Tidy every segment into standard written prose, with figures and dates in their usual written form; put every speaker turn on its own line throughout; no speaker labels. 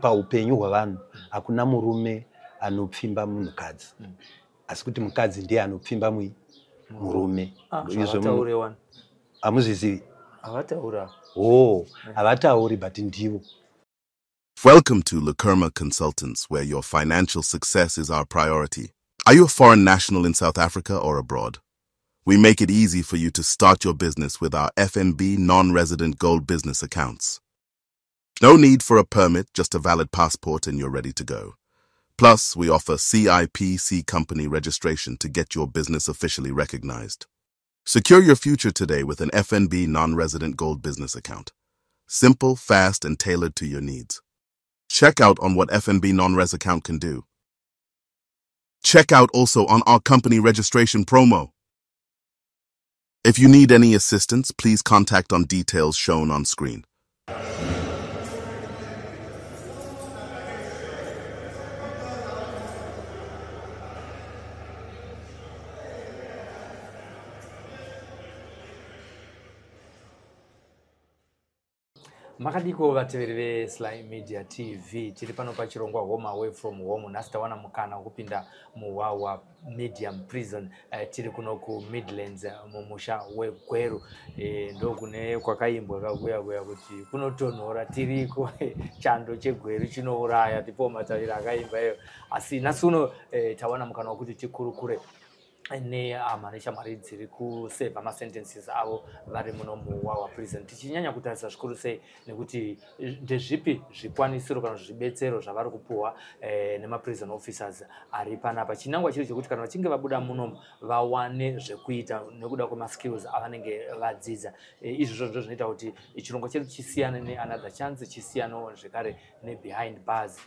paupenyu hwavanhu hakuna murume anopfimba munhukadzi, asi kuti mukadzi ndiye anopfimba murume.
Izvo
hamuzvizivi?
Havataura.
Havatauri, but ndivo.
Welcome to Lakerma Consultants, where your financial success is our priority. Are you a foreign national in South Africa or abroad? We make it easy for you to start your business with our FNB non-resident gold business accounts. No need for a permit, just a valid passport and you're ready to go. Plus, we offer CIPC company registration to get your business officially recognized. Secure your future today with an FNB non-resident gold business account. Simple, fast, and tailored to your needs. Check out on what FNB non-res account can do. Check out also on our company registration promo. If you need any assistance, please contact on details shown on screen.
Makadiko vateveri veSly Media TV tiri pano pachirongwa Home Away from Home. Nhasi tawana mukana wekupinda muHwawa Medium Prison tiri kuno kuMidlands mumusha weGweru. Ndokune kwakaimbwa kakuya kuti kunotonhora tiriko chando cheGweru chinouraya ndipo matarira akaimba iyo. Asi nhasi uno tawana mukana wekuti tikurukure neama neshamwari dziri kuseva masentences avo vari muno muHwawa Prison. Tichinyanya kutarisa zvikuru sei nekuti ndezvipi zvikwanisiro kana zvibetsero zvavari kupuwa nemaprison officers ari panapa. Chinangwa chiri chekuti kana vachinge vabuda muno vawane zvekuita nekuda kwemaskills avanenge vadzidza. Izvozvo ndizvo zvinoita kuti chirongwa chedu chisiyane neanother chance, chisiyanawo zvekare nebehind bars.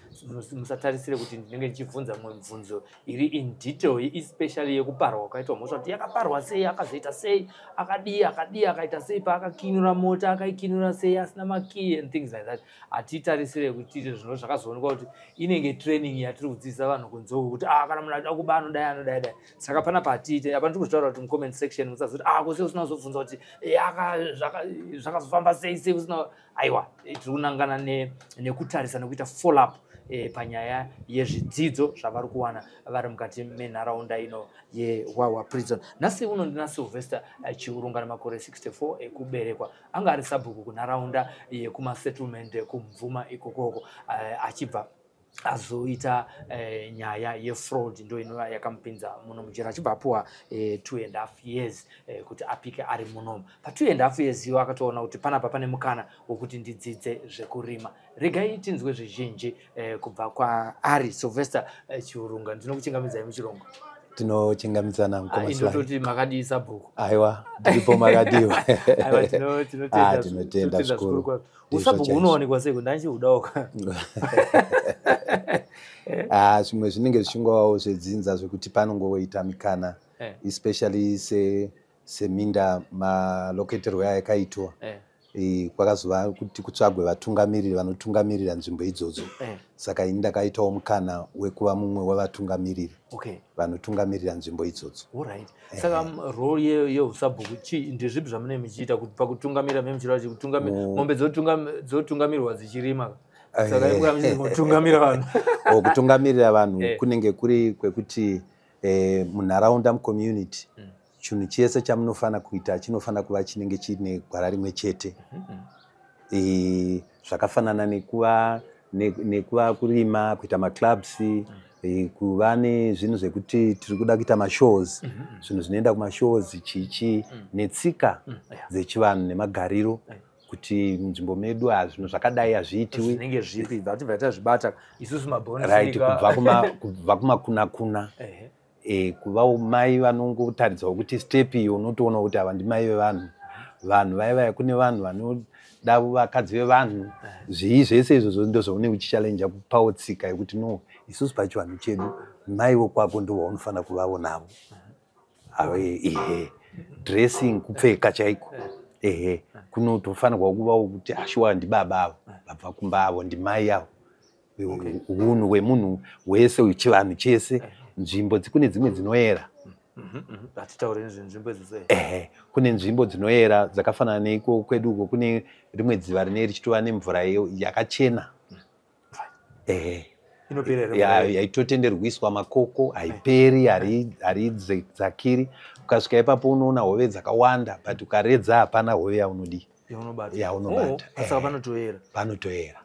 Musatarisire kuti ndinenge ndichibvunza mumwe mibvunzo iri in detail, especially yekupa wakaitwa mhosva kuti yakaparwa sei, akazoita sei, akadii akaita sei, paakakinura mota akaikinura sei asina makey and things like that. Atitarisire kuti zvino zvakazoonekwa kuti inenge training yatiri kudzidzisa vanhu kunzou kuti kana munhu achida kuba anodai. Saka panapa atiite apa ndiri kutaura kuti comment section musazoti kose usina kuzobvunza kuti zvakazofamba sei usina. Aiwa, tiri kunangana nekutarisa nekuita follow up panyaya yezvidzidzo zvavari kuwana vari mukati menharaunda ino yeHwawa Prison. Nhasi uno ndina Sylvester Chiurunga nemakore 64 ekuberekwa. Anga ari sabhuku kunharaunda yekumasettlement kumvuma ikokoko achibva azoita nyaya yefraud ndo inova yakamupinza muno mujera. Achibva apuwa 2.5 years kuti apike ari muno. Pa 2.5 years iwo akatoona kuti panapa pane mukana wokuti ndidzidze zvekurima. Regai tinzwe zvizhinji kubva kwaari Sylvester Chiurunga. Ndinokuchingamidzai muchirongo.
Tinochingamidzana mukoma Sly.
Ndototi makadii sabhuku.
Aiwa, ndipo makadiwa.
Aiwa, tinotenda zvikuru. Usabhuku unowanikwa sei kuti ndachiudawoka.
Zvimwe zvinenge zvichingovawo zvedzinza zvekuti panongoita mikana, especially seminda maloketerwo ayakaitwa. Kwakazova kuti kutsvagwe vatungamiriri vanotungamirira nzvimbo idzodzo. Saka ini ndakaitawo mukana wekuva mumwe wavatungamiriri vanotungamirira nzvimbo idzodzo.
Alright. Saka role yeusabhuku ndezvipi zvamunenge muchiita kuti pakutungamira memuchira kutungamira mombe dzotungamirwa dzichirima. Saka imwe muchitungamira vanhu.
Kutungamirira vanhu kunenge kuri kwekuti munharaunda mucommunity chinhu chese chamunofana kuita chinofana kuva chinenge chine gwara rimwe chete. Zvakafanana nekuva kurima, kuita maclubs, kuva nezvinhu zvekuti tiri kuda kuita mashows, zvinhu zvinoenda kumashows chichi netsika dzechivanhu nemagariro kuti munzvimbo medu zvinhu zvakadai hazviitiwi.
Zvinenge zvipi zvatibva zvibata isusu mabhonus
right, kubva kumakuna kuvawo mai vanongotaridzawo kuti step iyo unotoona kuti ava ndimai vevanhu. Vanhu vaya kune vanhu vanoda vakadzi vevanhu. Zvii zvese izvozvo ndozvaunenge uchichallenge kupawo tsika yekuti no, isusu pachivanhu chedu mai wokwako ndo vaunofana kuvawo navo. Dressing, kupfeka chaiko. Kunotofanirwa kuvawo kuti ashuwa ndibaba avo babva kumba avo ndimai avo. Unhu hwemunhu wese wechivanhu chese. Nzvimbo kune dzimwe dzinoyera. Kune nzvimbo dzinoyera dzakafanana neiko kwedu uko kune rimwe dziva rinenge richitova nemvura yakachena. yaitotenderwa kuiswa makoko, haiperi, haridzakiri. Ukasvika ipapo unoona hove dzakawanda, but ukaredza hapana hove yaunodi yaunobata.
Saka
panotoera.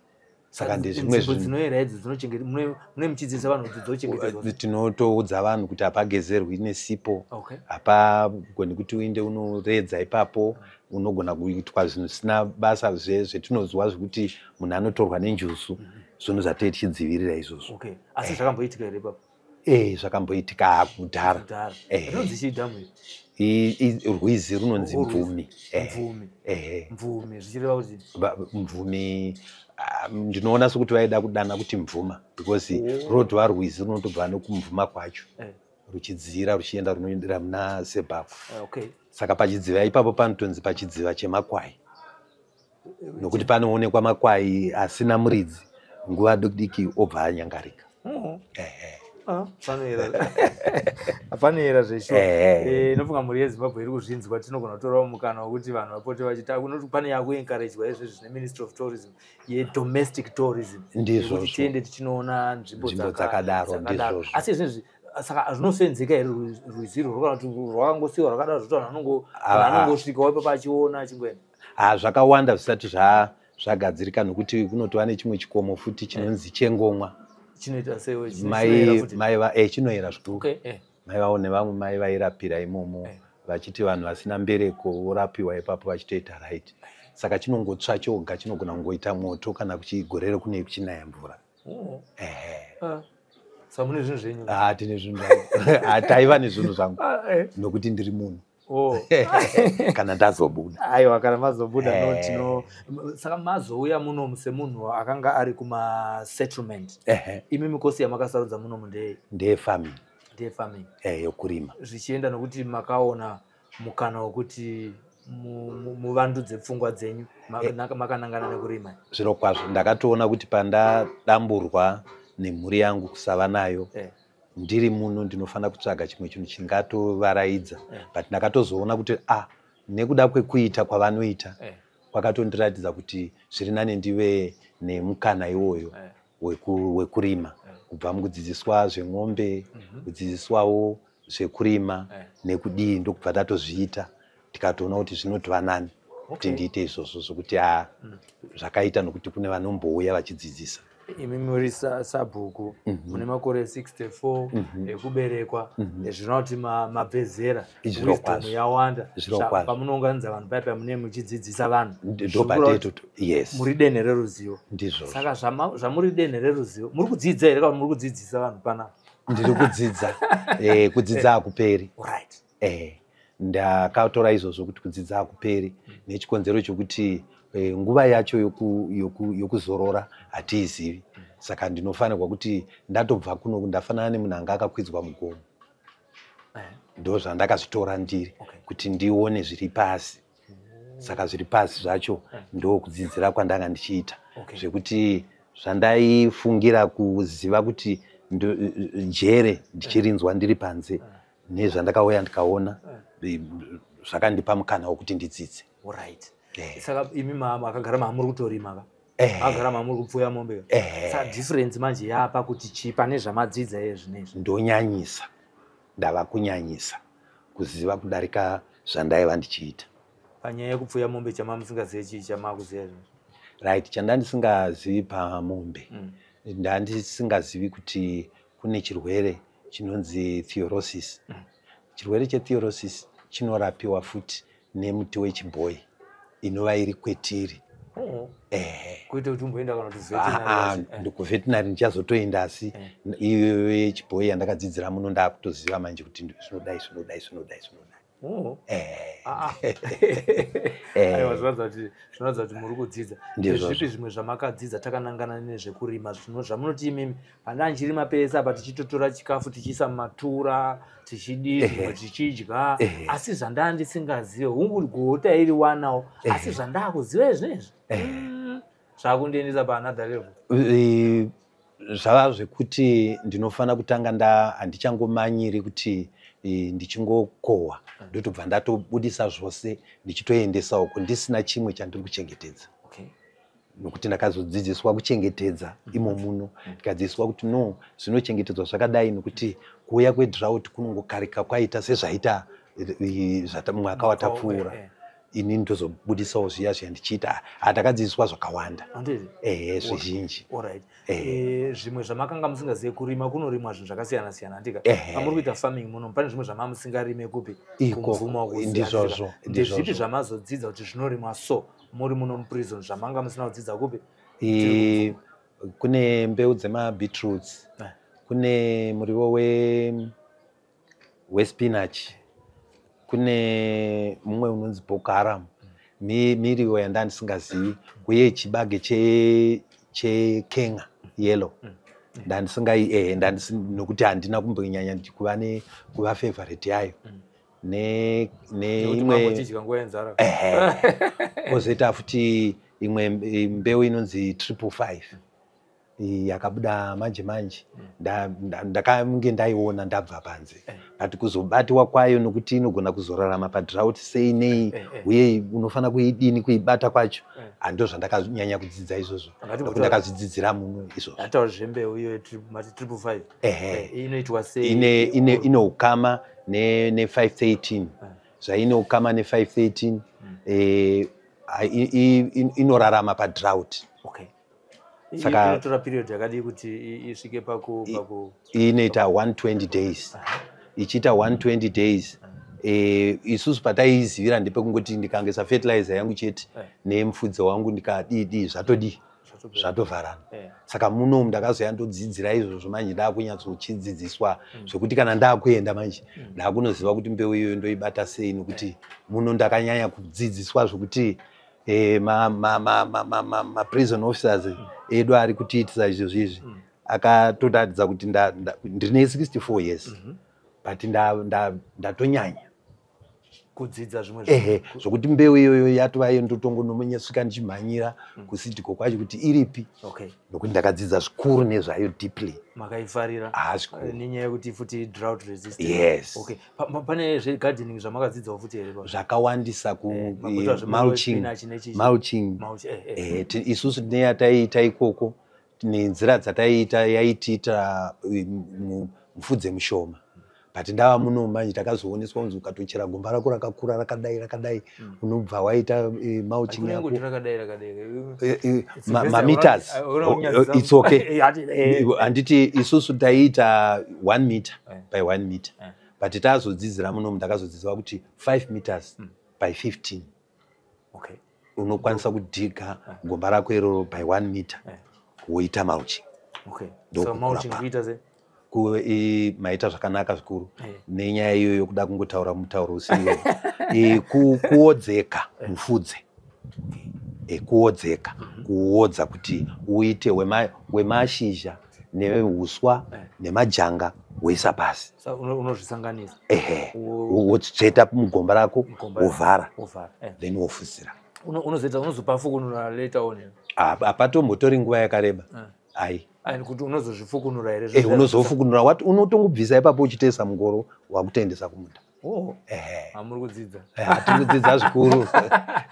Saka ndezvimwe dzinoera idzi mune muchidzidzisa vanhu kuti dzochengetedzwa.
Tinotoudza vanhu kuti hapagezerwi nesipo, hapagoni kuti uinde unoredza ipapo, unogona kuitwa zvinhu zvisina basa zvetinozwa zvekuti munhu anotorwa nenjusu. Zvinhu zvatei tichidzivirira izvozvo.
Asi zvakamboitika here ipapo?
Zvakamboitika kudhara.
Rinonzi chii dhamu
Rwizi runonzi Mvumi.
Mvumi zvichireva kuti
Mvumi ndinoona sokuti vaida kudana kuti Mvuma, because rodwa rwizi runotobva nokumvuma kwacho ruchidzira ruchienda runoendera muna Zimbabwe. Saka pachidziva ipapo panotonzi pachidziva chemakwai, nokuti panoonekwa makwai asina muridzi nguva diki obva anyangarika.
Panoera zvesho. Inofunga mhuri yeZimbabwe iri kuzvinzwa, tinogona kutorawo mukana wekuti vanhu vapote vachita, unoti pane yakuencouragwa izvezvi zvine Ministry of Tourism yedomestic tourism,
ndizvo
tiende tichinoona nzvimbo
dzakadaro. Ndizvo
asi izvezvi saka zvinosenzeka here rwizi irwo kana kuti rwakangosiyiwa rwakadaro zvokuti vanhu anongosvikawo ipapo achiona achingoenda?
Zvakawanda zvisati zvagadzirika, nokuti kunotova nechimwe chikomo futi chinonzi Chengomwa.
Chinoita sewe
chinoera zvikuru. Mai vavo nevamwe mai vairapira imomo vachiti vanhu vasina mbereko vorapiwa ipapo vachitoita right. Saka chinongotsva choga, chinogona kungoita moto kana kuchigorere kune kuchinaya mvura.
Saka mune zvinhu zvenyu?
Tine zvinhu taiva nezvinhu zvangu nokuti ndiri munhu kana ndazobuda.
Aiwa, kana mazobuda saka mazouya munomu semunhu akanga ari kumasettlement. Imi mikosi yamakasarudza munomu
ndeyefarming.
Farming
yokurima,
zvichienda nokuti makaona mukana wekuti muvandudze pfungwa dzenyu makanangana nekurima.
Zviro kwazvo ndakatoona kuti pandadamburwa nemhuri yangu kusava nayo, ndiri muno ndinofanira kutsvaga chimwe chinhu chingatovaraidza. But ndakatozoona kuti nekuda kwekuita kwavanoita kwakatondiratidza kuti zviri nane ndive nemukana iwoyo wekurima, kubva mukudzidziswa zvemombe, kudzidziswawo zvekurima nekudii, ndokubva tatozviita tikatoona kuti zvinotova nani kuti ndiite izvozvo zvokuti zvakaita nokuti kune vanombouya vachidzidzisa.
Imi muri sabhuku mune makore 64 ekuberekwa, zvinoona kuti mabvezera wisdom yawanda pamunounganidza vanhu paipa mune muchidzidzisa vanhu. Muri denhe reruzivo. Saka zvamuri denhe reruzivo muri kudzidza here kana muri kudzidzisa vanhu panapa?
Ndiri kudzidza. Kudzidza hakuperi. Ndakatora izvozvo kuti kudzidza hakuperi, nechikonzero chokuti nguva yacho yokuzorora hatiizivi. Saka ndinofanirwa kuti ndatobva kuno ndafanana nemunhu anga akakwidzwa mugomo. Ndo zvandakazvitora ndiri kuti ndione zviri pasi. Saka zviri pasi zvacho ndo kudzidzira kwandanga ndichiita, zvekuti zvandaifungira kuziva kuti njere ndichirinzwa ndiri panze, nezvandakauya ndikaona zvakandipa mukana wokuti ndidzidze.
Saka imi makagara maamuri kutorima agara maamuri kupfuya mombe. Saka difference manje yapa kuti chipa nezvamadzidza zvinezvi.
Ndonyanyisa, ndava kunyanyisa kuziva kudarika zvandaiva ndichiita.
Panyaya yekupfuya mombe chamamusingazivi chii chamakuziva izvozvo?
Right, chandandisingazivi pamombe ndandisingazivi kuti kune chirwere chinonzi theorosis. Chirwere chetheorosis chinorapiwa futi nemuti wechibhoyi inova iri kwetiri.
Kuite kuti umboenda kana kuveterinary?
Ndikuveterinary ndichazotoenda, asi iyo yechibhoyi yandakadzidzira muno ndakutoziva manje kuti zvinodai.
Aiwa, zvinoratidza kuti muri kudzidza. Zvipi zvimwe zvamakadzidza takanangana nezvekurima zvamunoti imimi pandanchirima pese apa tichitotora chikafu tichiisa mumatura tichidii zvimwe tichidya, asi zvandandisingazive hungugota iri wanawo, asi zvandakuziva izvinezvi zvakundiendesa paanother level.
Zvava zvekuti ndinofanira kutanga handichangomanyiri kuti ndichingokohwa ndotobva ndatobudisa zvose ndichitoendesawo ndisina chimwe chandiri kuchengetedza. nokuti ndakazodzidziswa kuchengetedza imo muno, ndikadzidziswa kuti no zvinochengetedzwa zvakadai nokuti kuuya kwedrought kunongokarika kwaita sezvaita mwaka watapfuura. Ini ndozobudisawo zviya zvandichiita. Ndakadzidziswa zvakawanda zvizhinji.
Zvimwe zvamakanga musingazive kurima kunorimwa zvinhu zvakasiyana-siyana ndika. Pamuri kuita farming muno pane zvimwe zvamamusingarime kupi kumvuma
ndizvozvo.
Ndezvipi zvamazodzidza kuti zvinorimwa so muri muno muprison zvamanga musina kudzidza kupi?
Kune mbeu dzemabeetroots, kune muriwo wespinach, kune mumwe unonzi Boko Haram, miriwo yandandisingazivi, kuye chibage chekenga yellow. Nokuti handina kumbonyanya kuva favorite yayo. Kozoita futi imwe mbeu inonzi 555 yakabuda manje ndakange ndaiona ndabva panze, but kuzobatiwa kwayo nokuti inogona kuzorarama padrought sei nei uye unofana kuidini kuibata kwacho, handizvo zvandakanyanya kudzidza izvozvo, nokuti ndakazvidzidzira muno izvozvo.
Hata zvembeu iyo 555 inoitwa sei?
Ine ukama ne513 zvaine ukama ne513 inorarama padrought.
Saka inotora period yakadii kuti isvike paku
inoita 120 days. Ichiita 120 days isusu pataiizivira ndepekungoti ndikangesa fertilizer yangu chete nemufudze wangu ndikadii zvatovharana. Saka muno ndakazoya ndodzidzira izvozvo manje ndakunyatsochidzidziswa zvokuti kana ndakuenda manje ndakunoziva kuti mbeu iyoyo ndoibata sei, nokuti muno ndakanyanya kudzidziswa zvokuti ma-prison officers edu ari kutiitisa izvozvo izvi akatoratidza kuti ndine 64 years but ndatonyanya
kudzidza zvimwe
zvokuti mbeu iyoyo yatovayo ndotongonomonyasvika ndichimhanyira kusidhiko kwacho kuti iripi, nokuti ndakadzidza zvikuru nezvayo deeply.
Makaifarira nenyaya yekuti futi drought resistant.
Yes.
Pane zvegardening zvamakadzidzawo futi here?
Zvakawandisa mulching. Isusu neyataiita ikoko nenzira dzataiita yaitiita mufudze mushoma, but ndava muno manje takazooneswa kunzi ukatochera gomba rako rakakura rakadai unobva waita mulching yako meters. It's okay. Handiti isusu taiita 1 meter by 1 meter, but tazodzidzira muno ndakazodzidzwa kuti 5 meters by 15 unokwanisa kudhiga gomba rako iroro by 1 meter woita mulching.
So mulching kuita sei?
Maita zvakanaka zvikuru nenyaya iyoyo yokuda kungotaura mutauro usiyo. Kuodzeka mufudze, kuodzeka kuodza kuti uite wemashizha neuswa nemajanga woisa pasi,
unozvisanganisa
wotsveta mugomba rako wovhara then wofusira.
Unozopa fukunura later on?
Hapatombotori nguva yakareba.
Kuti unozozvifukunura here?
Unozofukunura unotongobvisa ipapo uchitesa mungoro wakutendesa kumunda.
Hamuri kudzidza?
Tiri kudzidza zvikuru.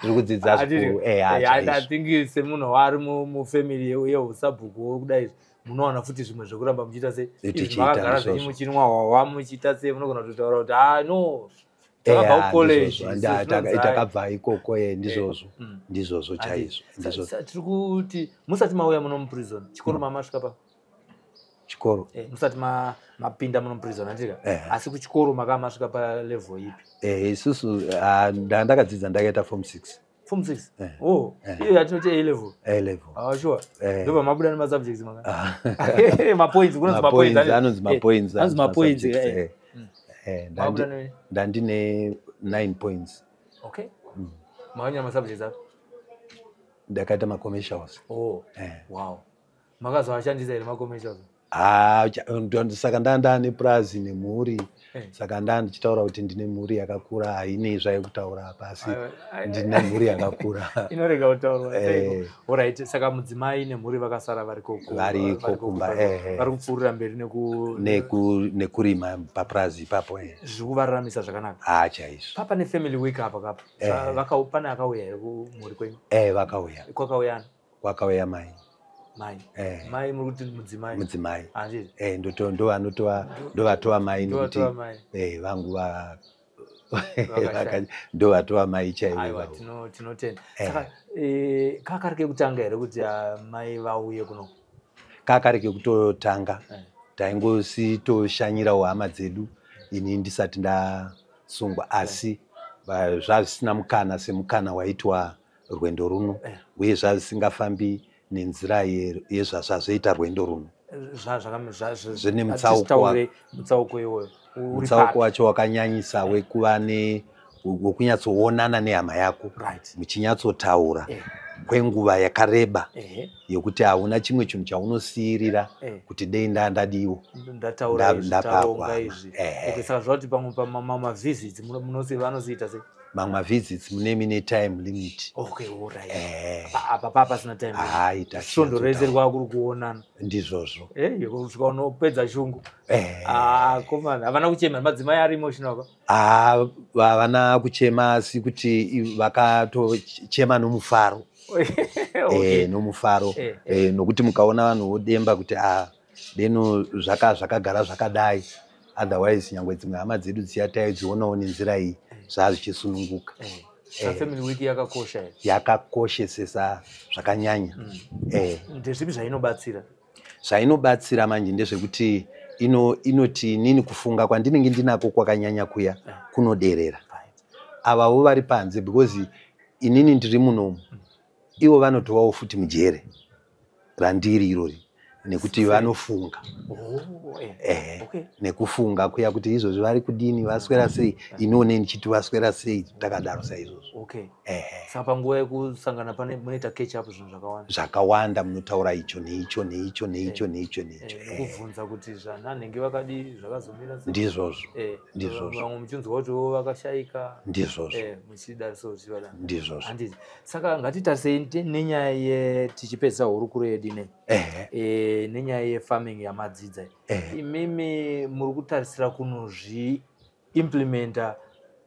Tiri kudzidza zvikuru.
I think semunhu wari mufamily yeusabhuku kudai munowana futi zvimwe zvekuramba muchiita sei? Makagara zvenyu muchinwa hwawa muchiita sei? Munogona kutotaura kuti no takabva kucollege
takabva ikoko ndizvozvo chaizvo.
Tiri kuti musati mauya muno muprison chikoro mamasvika pa
chikoro
musati mapinda muno muprison andika, asi kuchikoro makamasvika palevel ipi?
Isusu ndakadzidza ndakaita form 6.
Form 6? Iyo yatinoti A level. Sure. Ndobva mabuda nemasubjects manga? Mapoints, kunonzi mapoints. Anonzi mapoints.
Ndandine 9 points.
Okay. Makanyanya masubjects api?
Ndakaita macommercials.
Wow. Makazovashandisa here macommercials?
Saka ndandane prazi nemhuri, saka ndandichitaura kuti ndine mhuri yakakura, hainei zvaikutaura pasi ndine mhuri yakakura.
Inorega kutaurwa. Alright, saka mudzimai nemhuri vakasara vari
kumba,
vari kupfuurira mberi
nekurima paprazi ipapo.
Zvikuvarramisa zvakanaka?
Chaizvo.
Pane family week apa kapa? Pane akauya here kumhuri kwenyu?
Vakauya.
Kwakauyana?
kwakauya mai.
Mai muruti mudzimai.
Mudzimai.
Handiti.
Ndovatoa mai nokuti vangu ndovatoa mai chaivo.
Aiwa, tinotenda. Saka kakari kekutanga here kuti mai vauye kuno?
Kakari kekutotanga. Taingositoshanyirawo hama dzedu ini ndisati ndasungwa, asi zvazvisina mukana semukana waitwa rwendo runo, uye zvazvisingafambi nenzira yezvazvazoita rwendo runo. Zvine mutsauko iwoyo. Mutsauko wacho wakanyanyisa wekuva wekunyatsoonana nehama yako muchinyatsotaura kwenguva yakareba yokuti hauna chimwe chinhu chaunosiyirira kuti dei ndadiwo ndapakwa.
Saka zvati pamwe pamavhizits vanozviita sei?
Mamwe visits mune time limit.
Okay, alright. Apa pasina time limit. Sondorezerwa kuri kuonana.
Ndizvozvo.
Kusvika unopedza shungu. Komana havana kuchema madzimai ari emotional ka?
Havana kuchema, asi kuti vakatochema nomufaro. Nomufaro. Nokuti mukaona vanhu vodemba kuti deno zvakagara zvakadai, otherwise nyangwe dzimwe hama dzedu dziya taidzionawo nenzira iyi zvazvichisununguka.
Family week yakakosha.
Yakakoshesesa zvakanyanya.
Ndezvipi zvainobatsira?
Zvainobatsira manje ndezvekuti inoti nini kufunga kwandinenge ndinako kwakanyanya kuya kunoderera. Avavo vari panze, because inini ndiri munomu, ivo vanotovawo futi mujere randiri irori, nekuti vanofunga. Nekufunga kuya kuti izvozvi vari kudini, vaswera sei, inone ndichiti vaswera sei, takadaro saizvozvo.
Saka panguva yekusangana munoita catch up zvinhu zvakawanda.
Zvakawanda munotaura icho neicho.
Kuvhunza kuti zvanhanenge vakadi zvakazomira sei.
Ndizvozvo.
Vamwe muchinzwa kuti vakashayika.
Ndizvozvo.
Muchidariso zvichivada.
Ndizvozvo.
Handiti. Saka ngatitarisei nenyaya tichipedza hurukuro yedu inei. Nenyaya yefarming yamadzidza. Imimi muri kutarisira kunozvi-implementa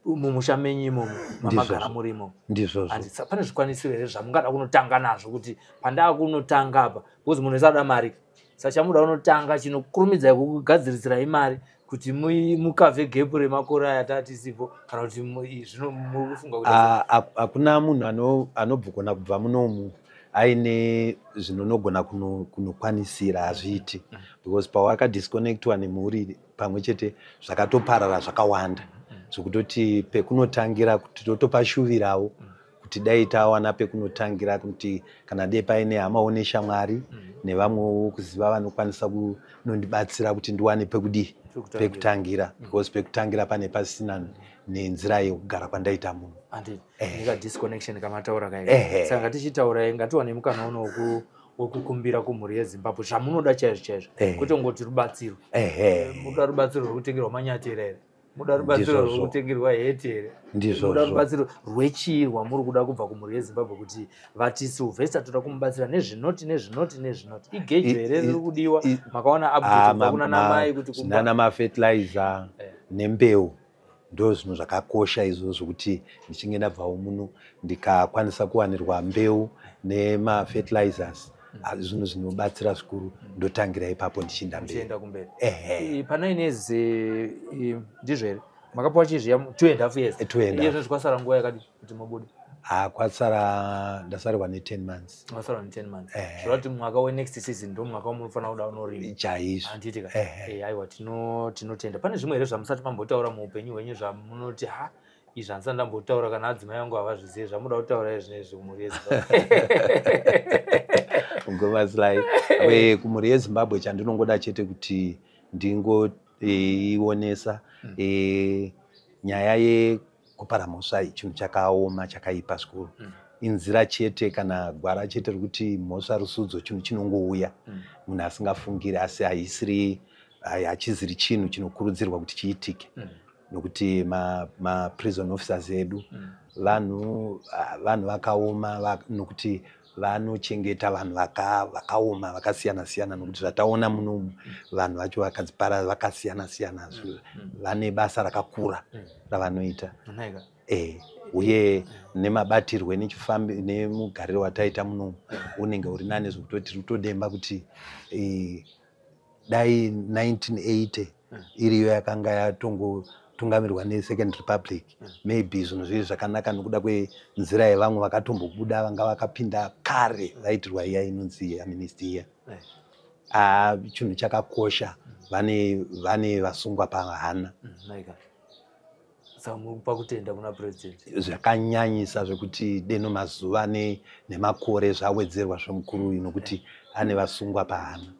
mumusha menyu imomo mamagara murimo?
Ndizvozvo.
Pane zvikwanisiro here zvamungada kunotanga nazvo kuti pandaa kunotanga apa, because munhu esada mari, saka chamuda kunotanga chinokurumidza kugadzirisirai mari kuti mukavhe gepu remakore aya tatisipo, kana kuti zvino muri kufunga kuti
hakuna munhu anobvugona kubva munomu aine zvinonogona kunokwanisira, hazviiti, because pawakadisconnectwa nemhuri pamwe chete zvakatoparara zvakawanda, zvokutoti pekunotangira kuti totopashuvirawo kuti dai tawana pekunotangira, kuti kana dei paine hamawo neshamwari nevamwewo kuziva vanokwanisa kunondibatsira kuti ndiwane pekutangira, because pekutangira pane pasina nenzira yekugara kwandaita munhu.
Nika disconnection kamataura kai. Saka tichitaura ngatiwane mukana uno wekukumbira kumhuri yeZimbabwe zvamunoda chaizvo kuti ngoti rubatsiro. Muda rubatsiro rwokutengerwa manyatera here? Muda rubatsiro rwokutengerwa heti here? Muda rubatsiro rwechii rwamuri kuda kubva kumhuri yeZimbabwe kuti vati Sylvester toda kumubatsira nezvinoti. Igejo here riri kudiwa? Makaona update kubva kuna namai kuti
kumba fertilizer nembeu ndo zvinhu zvakakosha izvozvo, kuti ndichinge ndabvawo muno ndikakwanisa kuwanirwa mbeu nemafertilizers, zvinhu zvinobatsira zvikuru, ndotangira ipapo ndichienda
kumberi. Pana inezi ndizvo here makapuwa chizviya 2.5 years? Izvo zvikwasara nguva yakadi kuti mubude?
Ndasarwa ne10 months.
Mwasarwa ne10 months. Zvora kuti mwaka wenext season ndo mwaka wamunofanira kuda unorima.
Chaizvo.
Handiti ka. Aiwa tinotenda. Pane zvimwe here zvamusati mambotaura muupenyu hwenyu zvamunoti izvi handisati ndambotaura kana adzimai vangu havazvizivi zvamuda kutaura zvinezvi kumhuri
yeZimbabwe? Kumhuri yeZimbabwe chandinongoda chete kuti ndingoionesa nyaya yekupara mhosva chinhu chakaoma chakaipa zvikuru. Inzira chete kana gwara chete rokuti mhosva rusudzo chinhu chinongouya munhu asingafungiri, asi hachiziri chinhu chinokurudzirwa kuti chiitike, nokuti ma-prison officers edu vanhu vakaoma, nokuti vanochengeta vanhu vakaoma vakasiyana-siyana, nokuti zvataona munomu vanhu vacho vakadzipara vakasiyana-siyana, vane basa rakakura ravanoita. uye nemabatirwe nechifambi nemugariro wataita muno unenge uri nane zvekutoti rutodemba kuti dai 1980 iriyo yakanga yatongotungamirwa neSecond Republic, maybe zvinhu zviri zvakanaka nekuda kwenzira yevamwe vakatombobuda vanga vakapinda kare vaitirwa iya inonzi amnesty. Chinhu chakakosha, vane vasungwa pahana.
Pakutenda kuna president
zvakanyanyisa zvekuti deno mazuva nemakore zvawedzerwa zvemukuru nokuti ane vasungwa pahana.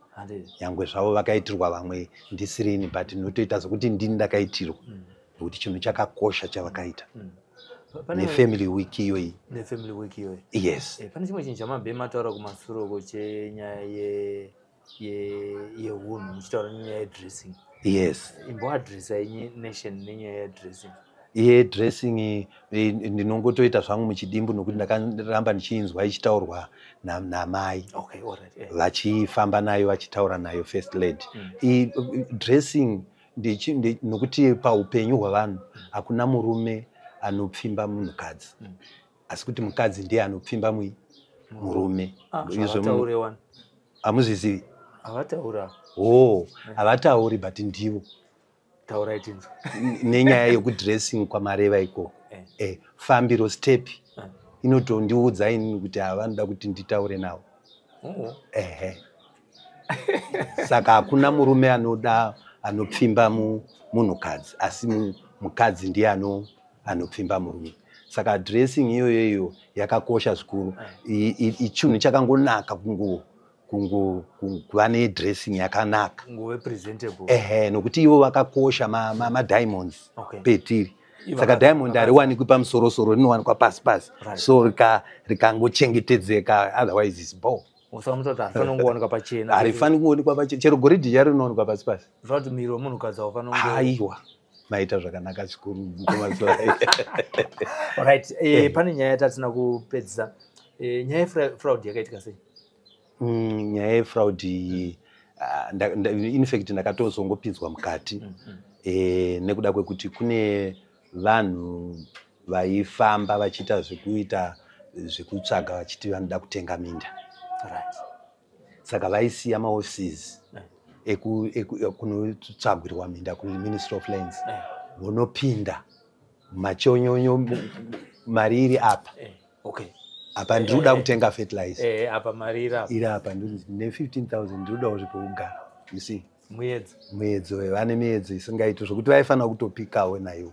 Nyangwe zvavo vakaitirwa vamwe ndisirini, but notoita sokuti ndini ndakaitirwa nokuti chinhu chakakosha chavakaita. Nefamily week iyoyi.
Nefamily week iyoyi.
Yes.
Pane chimwe chinhu chamabve mataura kumasuro chenyaya yeunhu muchitaura nenyaya yedressing.
Yes.
Imboadressa nation nenyaya yedressing.
Dressing ndinongotoita zvangu muchidimbu nokuti ndakaramba ndichinzwa ichitaurwa namai.
Okay, all right.
Vachifamba nayo vachitaura nayo first lady. Dressing nokuti paupenyu hwavanhu hakuna murume anopfimba munhukadzi, asi kuti mukadzi ndiye anopfimba murume. Hamuzvizivi?
Havataura.
Havatauri, but ndivo.
Taura itinzo.
Nenyaya yekudressing kwamareva ikoko. Fambiro step inotondiudza ini kuti havanoda kuti nditaure navo. Saka hakuna murume anopfimba munhukadzi, asi mukadzi ndiye anopfimba murume. Saka dressing iyoyo yakakosha zvikuru. Chinhu chakangonaka kuva nedressing yakanaka.
Nguve presentable.
Nokuti ivo vakakosha madiamonds petiri. Saka diamond hariwanikwi pamusoro-soro, rinowanikwa pasi-pasi. So rikangochengetedzeka, otherwise is ball. Harifani kuonekwa pachena. Chero goridhe charo rinowanikwa pasi-pasi.
Zvati miri wemunhukadzi haufanira
aiwa. Maita zvakanaka zvikuru.
Right. Pane nyaya yatatina kupedzisa. Nyaya yefraud yakaitika sei?
Nyaya yefraud in fact ndakatozongopinzwa mukati nekuda kwekuti kune vanhu vaifamba vachiita zvekutsvaga vachiti vanoda kutenga minda. Saka vaisiya maoffices kunotsvagirwa minda kuMinistry of Lands. Vonopinda machonyonyo, mari iri apa. Apa ndinoda kutenga fertilizer.
Apa mari
iri apa ne15,000 ndinoda kuzvipogara. You see? Muedzo vane miedzo isingaiti zvokuti vaifanira kutopikawo nayo.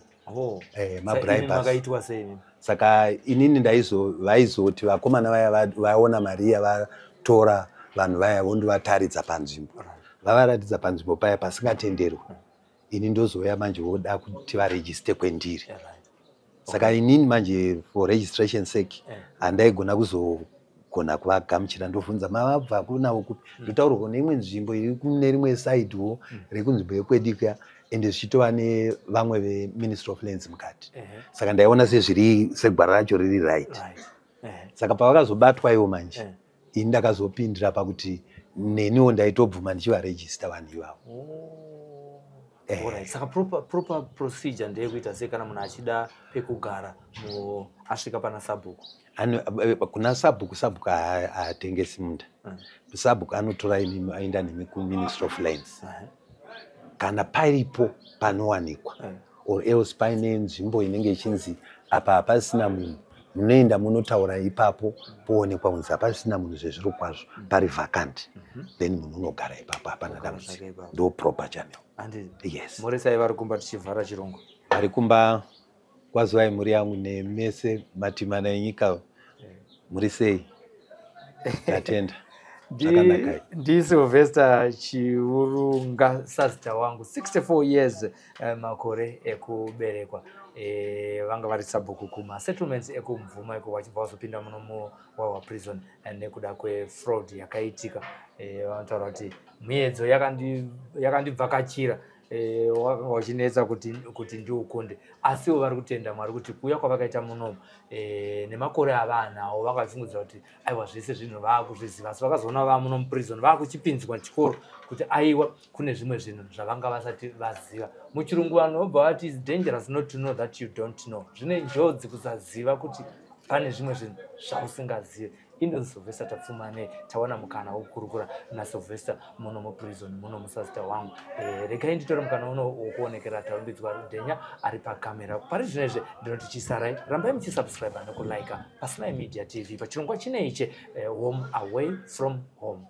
Makaitwa sei?
Saka inini vaizoti vakomana vaya vaona mari yavatora vanhu vaya vondovataridza panzvimbo. Vavaratidza panzvimbo paya pasingatenderwi. Ini ndozoya manje voda kuti varejiste kwendiri. Saka inini manje for registration sake handaigona kuzogona kuvagamuchira ndobvunza mavabva kunavo kupi. Ndotaurwa neimwe nzvimbo iri kune rimwe saidewo rekunzvimbo yekwedika ende zvichitova nevamwe veMinistry of Lands mukati. Saka ndaiona segwara racho riri right. Saka pavakazobatwa ivo manje ini ndakazopindira pakuti neniwo ndaitobvuma ndichivarejista vanhu ivavo.
Saka proper procedure ndeyekuita sei kana munhu achida pekugara asvika pana sabhuku?
Kuna sabhuku haatengesi munda. Sabhuku anotora aenda nemi kuMinistry of Lands. Kana paripo panowanikwa or else paine nzvimbo inenge ichinzi apa hapasina munhu, munoenda munotaura ipapo poonekwa kunzi hapasina munhu zvezviro kwazvo, pari vacant, then munhu unogara ipapo hapana dambudziko. Ndo proper channel. Yes.
Muri sei vari kumba tichivhara chirongwa?
Vari kumba kwazivai mhuri yangu nemese matimana enyika. Muri sei? Tatenda.
Sylvester Chiurunga sazita wangu 64 years makore ekuberekwa. Vanga vari sabhuku kuma settlements ekumvuma vachibva vazopinda muno muWawa prison nekuda kwefraud yakaitika. Vanotaura kuti miedzo yakandibvakachira wachinetsa kuti ndiukunde asiwo vari kutenda Mwari kuti kuuya kwavakaita munomu nemakore avanawo vakafungudza kuti aiwa zvese zvinhu vaakuzviziva asi vakazoona vava muno muprison vaakuchipinzwa chikoro kuti aiwa kune zvimwe zvinhu zvavanga vasati vaziva. Muchirungu vanhu vobva vati is dangerous not to know that you don't know. Zvine njodzi kusaziva kuti pane zvimwe zvinhu zvausingazivi. Ino Sylvester tapfumane tawana mukana wokurukura na Sylvester muno muprison muno musasta wangu. Regai nditore mukana uno wokuonekera taumbidzwa Dhenya ari pakamera. Pari zvinezve ndinoti chisarai rambai muchisubscribe nokulike Pasinayi Media TV pachirongwa chineiche Home Away from Home.